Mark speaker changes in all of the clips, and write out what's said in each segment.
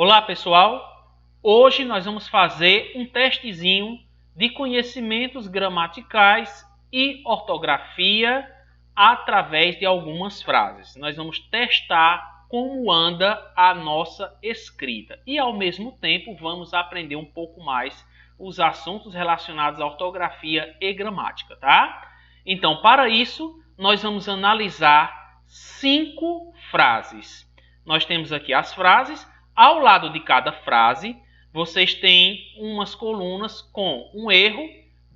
Speaker 1: Olá pessoal, hoje nós vamos fazer um testezinho de conhecimentos gramaticais e ortografia através de algumas frases. Nós vamos testar como anda a nossa escrita e ao mesmo tempo vamos aprender um pouco mais os assuntos relacionados à ortografia e gramática, tá? Então, para isso, nós vamos analisar 5 frases. Nós temos aqui as frases. Ao lado de cada frase, vocês têm umas colunas com um erro,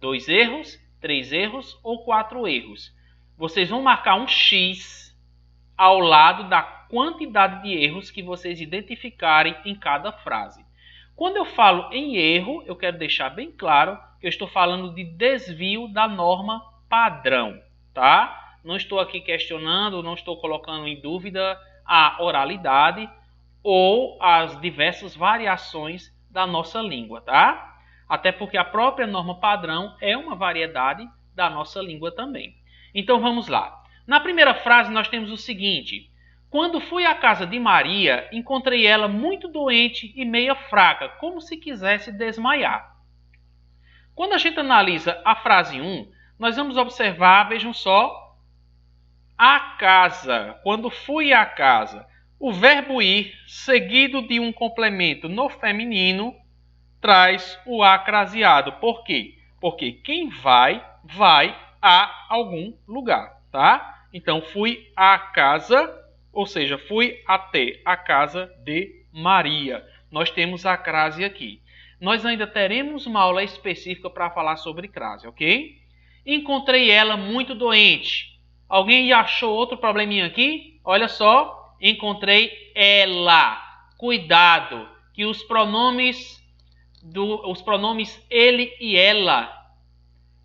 Speaker 1: 2 erros, 3 erros ou 4 erros. Vocês vão marcar um X ao lado da quantidade de erros que vocês identificarem em cada frase. Quando eu falo em erro, eu quero deixar bem claro que eu estou falando de desvio da norma padrão, tá? Não estou aqui questionando, não estou colocando em dúvida a oralidade ou as diversas variações da nossa língua, tá? Até porque a própria norma padrão é uma variedade da nossa língua também. Então vamos lá. Na primeira frase nós temos o seguinte: quando fui à casa de Maria, encontrei ela muito doente e meia fraca, como se quisesse desmaiar. Quando a gente analisa a frase 1, nós vamos observar, vejam só, a casa. Quando fui à casa. O verbo ir, seguido de um complemento no feminino, traz o a craseado. Por quê? Porque quem vai, vai a algum lugar, tá? Então, fui à casa, ou seja, fui até a casa de Maria. Nós temos a crase aqui. Nós ainda teremos uma aula específica para falar sobre crase, ok? Encontrei ela muito doente. Alguém achou outro probleminha aqui? Olha só. Encontrei ela. Cuidado, que os pronomes ele e ela,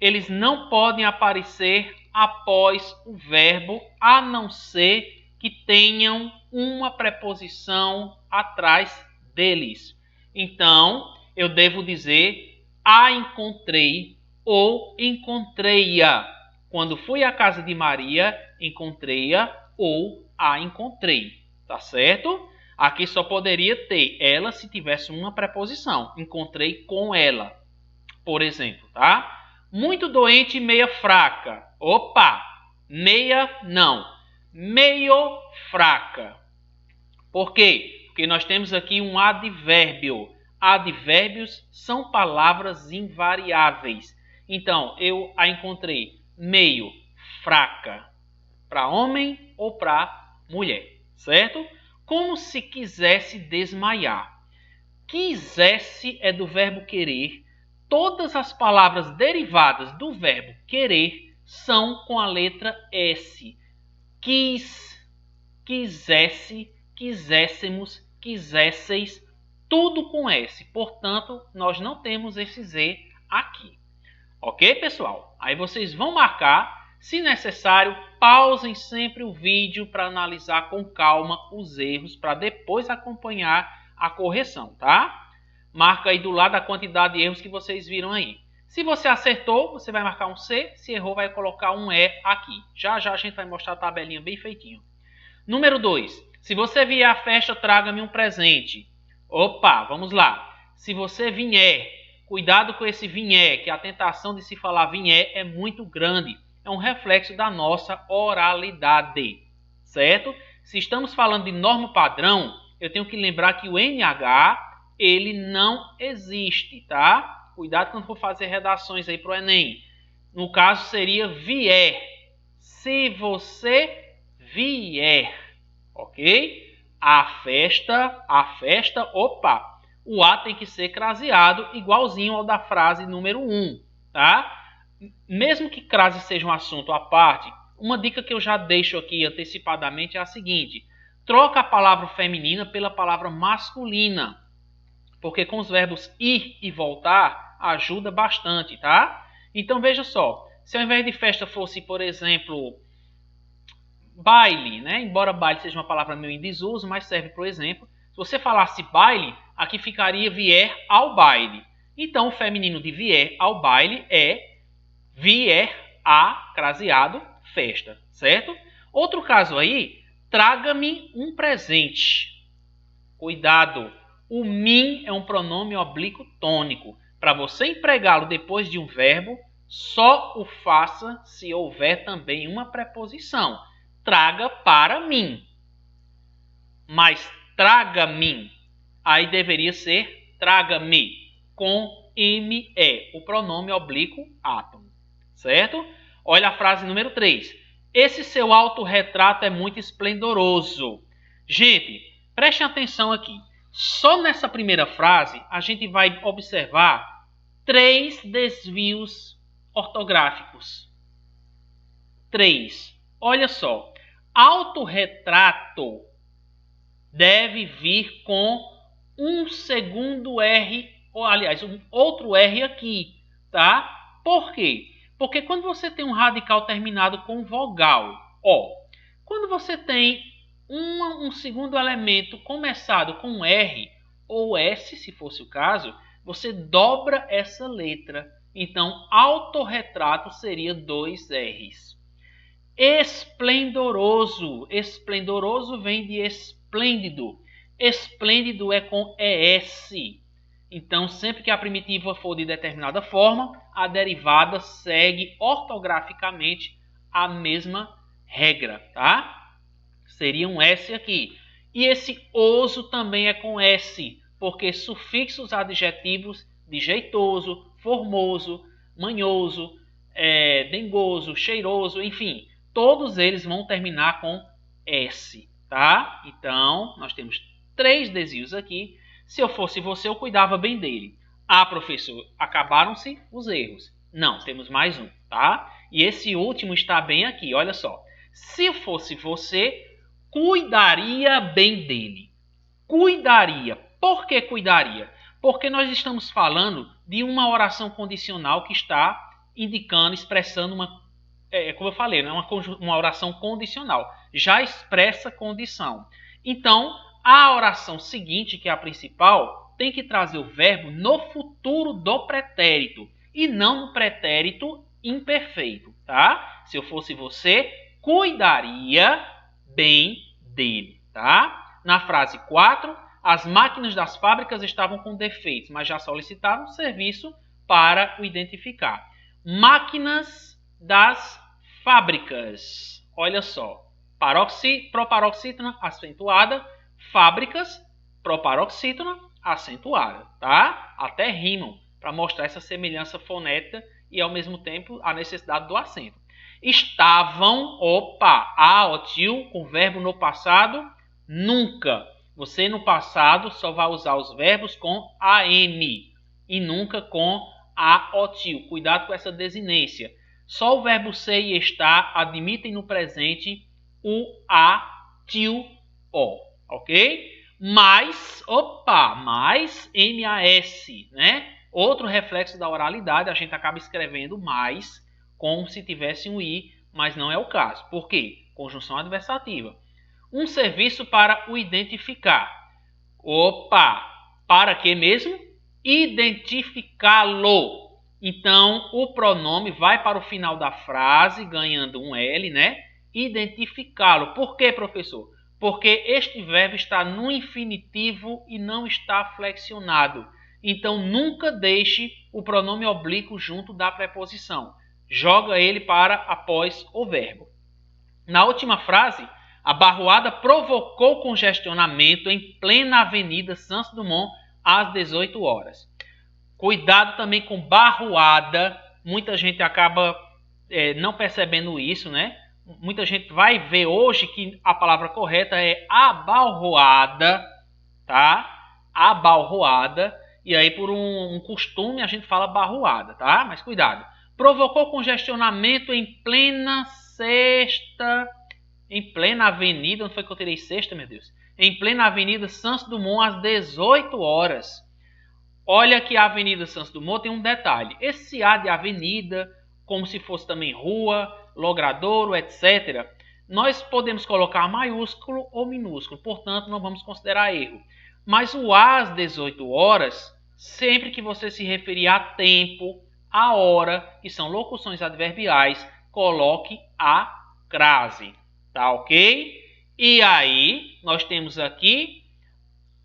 Speaker 1: eles não podem aparecer após o verbo, a não ser que tenham uma preposição atrás deles. Então, eu devo dizer a encontrei ou encontrei-a. Quando fui à casa de Maria, encontrei-a ou a encontrei, tá certo? Aqui só poderia ter ela se tivesse uma preposição. Encontrei com ela, por exemplo, tá? Muito doente e meia fraca. Opa! Meia não. Meio fraca. Por quê? Porque nós temos aqui um advérbio. Advérbios são palavras invariáveis. Então, eu a encontrei meio fraca. Para homem ou para mulher, certo? Como se quisesse desmaiar. Quisesse é do verbo querer. Todas as palavras derivadas do verbo querer são com a letra S. Quis, quisesse, quiséssemos, quisesseis, tudo com S. Portanto, nós não temos esse Z aqui. Ok, pessoal? Aí vocês vão marcar. Se necessário, pausem sempre o vídeo para analisar com calma os erros, para depois acompanhar a correção, tá? Marca aí do lado a quantidade de erros que vocês viram aí. Se você acertou, você vai marcar um C. Se errou, vai colocar um E aqui. Já já a gente vai mostrar a tabelinha bem feitinho. Número 2. Se você vier à festa, traga-me um presente. Opa, vamos lá. Se você vier, cuidado com esse vier, que a tentação de se falar vier é muito grande. É um reflexo da nossa oralidade, certo? Se estamos falando de norma padrão, eu tenho que lembrar que o NH, ele não existe, tá? Cuidado quando for fazer redações aí para o Enem. No caso, seria vier. Se você vier, ok? A festa, opa, o A tem que ser craseado igualzinho ao da frase número 1, tá? Mesmo que crase seja um assunto à parte, uma dica que eu já deixo aqui antecipadamente é a seguinte: troca a palavra feminina pela palavra masculina, porque com os verbos ir e voltar ajuda bastante, tá? Então veja só, se ao invés de festa fosse, por exemplo, baile, né? Embora baile seja uma palavra meio em desuso, mas serve para o exemplo. Se você falasse baile, aqui ficaria vier ao baile. Então o feminino de vier ao baile é vier a, craseado, festa, certo? Outro caso aí, traga-me um presente. Cuidado, O mim é um pronome oblíquo tônico. Para você empregá-lo depois de um verbo, só o faça se houver também uma preposição. Traga para mim. Mas traga-me. Aí deveria ser traga-me. Com me, o pronome oblíquo átomo. Certo? Olha a frase número 3. Esse seu autorretrato é muito esplendoroso. Gente, prestem atenção aqui. Só nessa primeira frase, a gente vai observar 3 desvios ortográficos. 3. Olha só. Autorretrato deve vir com um segundo R, ou aliás, um outro R aqui, tá? Por quê? Porque quando você tem um radical terminado com vogal, quando você tem um segundo elemento começado com R ou S, se fosse o caso, você dobra essa letra. Então, autorretrato seria 2 R's. Esplendoroso. Esplendoroso vem de esplêndido. Esplêndido é com ES. Então, sempre que a primitiva for de determinada forma, a derivada segue ortograficamente a mesma regra, tá? Seria um S aqui. E esse oso também é com S, porque sufixos adjetivos de jeitoso, formoso, manhoso, dengoso, cheiroso, enfim, todos eles vão terminar com S, tá? Então, nós temos 3 desvios aqui. Se eu fosse você, eu cuidava bem dele. Ah, professor, acabaram-se os erros. Não, temos mais um, tá? E esse último está bem aqui, olha só. Se fosse você, cuidaria bem dele. Cuidaria. Por que cuidaria? Porque nós estamos falando de uma oração condicional que está indicando, expressando uma, como eu falei, né? uma oração condicional. Já expressa condição. Então, a oração seguinte, que é a principal, tem que trazer o verbo no futuro do pretérito e não no pretérito imperfeito, tá? Se eu fosse você, cuidaria bem dele, tá? Na frase 4, as máquinas das fábricas estavam com defeitos, mas já solicitaram um serviço para o identificar. Máquinas das fábricas. Olha só. Proparoxítona acentuada. Fábricas, proparoxítona acentuada, tá? Até rimam para mostrar essa semelhança fonética e ao mesmo tempo a necessidade do acento. Estavam, aotil com verbo no passado, nunca. Você no passado só vai usar os verbos com am e nunca com aotil. Cuidado com essa desinência. Só o verbo ser e estar admitem no presente o atil o, ok? Mais mas né? Outro reflexo da oralidade, a gente acaba escrevendo mais como se tivesse um i, mas não é o caso. Por quê? Conjunção adversativa. Um serviço para o identificar. Para que mesmo? Identificá-lo. Então, o pronome vai para o final da frase, ganhando um L, né? Identificá-lo. Por quê, professor? Porque este verbo está no infinitivo e não está flexionado. Então, nunca deixe o pronome oblíquo junto da preposição. Joga ele para após o verbo. Na última frase, a barroada provocou congestionamento em plena Avenida Santos Dumont às 18 horas. Cuidado também com barroada. Muita gente acaba não percebendo isso, né? Muita gente vai ver hoje que a palavra correta é abalroada, tá? Abalroada. E aí, por um costume, a gente fala barroada, tá? Mas cuidado. Provocou congestionamento em plena avenida, não foi que eu tirei sexta, meu Deus? Em plena Avenida Santos Dumont às 18 horas. Olha que a Avenida Santos Dumont tem um detalhe. Esse A de avenida, como se fosse também rua, logradouro, etc., nós podemos colocar maiúsculo ou minúsculo, portanto não vamos considerar erro. Mas o às 18 horas, sempre que você se referir a tempo, a hora, que são locuções adverbiais, coloque a crase, tá ok? E aí, nós temos aqui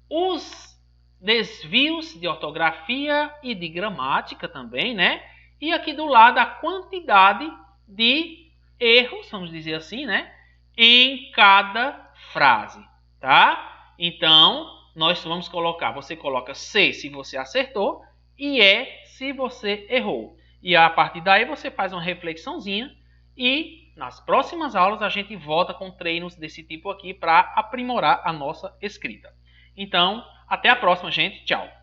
Speaker 1: os desvios de ortografia e de gramática também, né? E aqui do lado a quantidade de erros, vamos dizer assim, né? Em cada frase, tá? Então, nós vamos colocar, você coloca C se você acertou e E se você errou. E a partir daí você faz uma reflexãozinha e nas próximas aulas a gente volta com treinos desse tipo aqui para aprimorar a nossa escrita. Então, até a próxima, gente. Tchau.